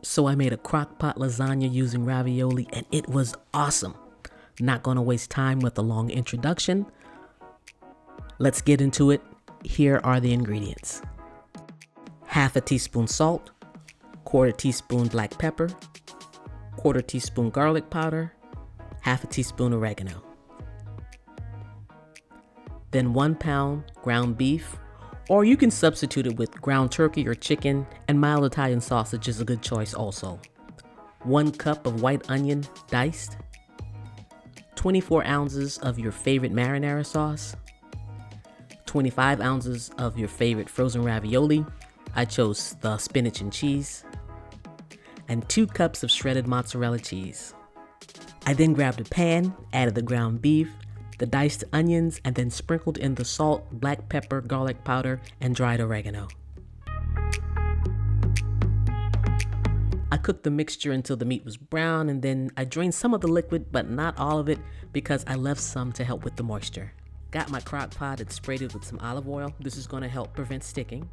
So I made a crock-pot lasagna using ravioli and it was awesome. Not gonna waste time with a long introduction. Let's get into it. Here are the ingredients. Half a teaspoon salt, quarter teaspoon black pepper, quarter teaspoon garlic powder, half a teaspoon oregano. Then 1 pound ground beef, or you can substitute it with ground turkey or chicken, and mild Italian sausage is a good choice also. 1 cup of white onion diced, 24 ounces of your favorite marinara sauce, 25 ounces of your favorite frozen ravioli. I chose the spinach and cheese, and 2 cups of shredded mozzarella cheese. I then grabbed a pan, added the ground beef, the diced onions, and then sprinkled in the salt, black pepper, garlic powder, and dried oregano. I cooked the mixture until the meat was brown, and then I drained some of the liquid, but not all of it, because I left some to help with the moisture. Got my crock pot and sprayed it with some olive oil. This is going to help prevent sticking.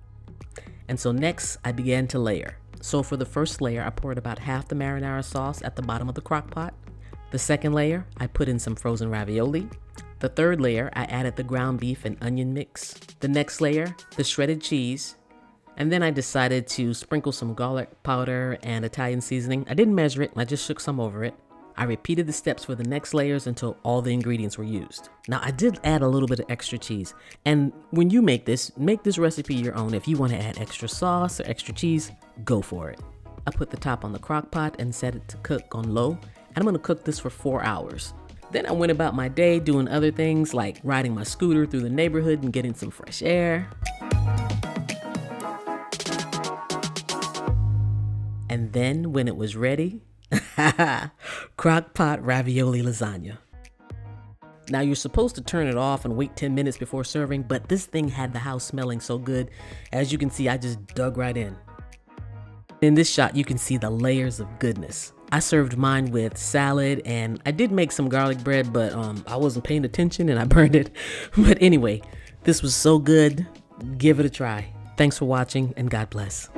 And so next, I began to layer. So for the first layer, I poured about half the marinara sauce at the bottom of the crock pot. The second layer, I put in some frozen ravioli. The third layer, I added the ground beef and onion mix. The next layer, the shredded cheese. And then I decided to sprinkle some garlic powder and Italian seasoning. I didn't measure it, I just shook some over it. I repeated the steps for the next layers until all the ingredients were used. Now I did add a little bit of extra cheese. And when you make this recipe your own. If you want to add extra sauce or extra cheese, go for it. I put the top on the crock pot and set it to cook on low. And I'm gonna cook this for 4 hours. Then I went about my day doing other things like riding my scooter through the neighborhood and getting some fresh air. And then when it was ready, crock-pot ravioli lasagna. Now you're supposed to turn it off and wait 10 minutes before serving, but this thing had the house smelling so good. As you can see, I just dug right in. In this shot, you can see the layers of goodness. I served mine with salad, and I did make some garlic bread, but I wasn't paying attention and I burned it. But anyway, this was so good. Give it a try. Thanks for watching, and God bless.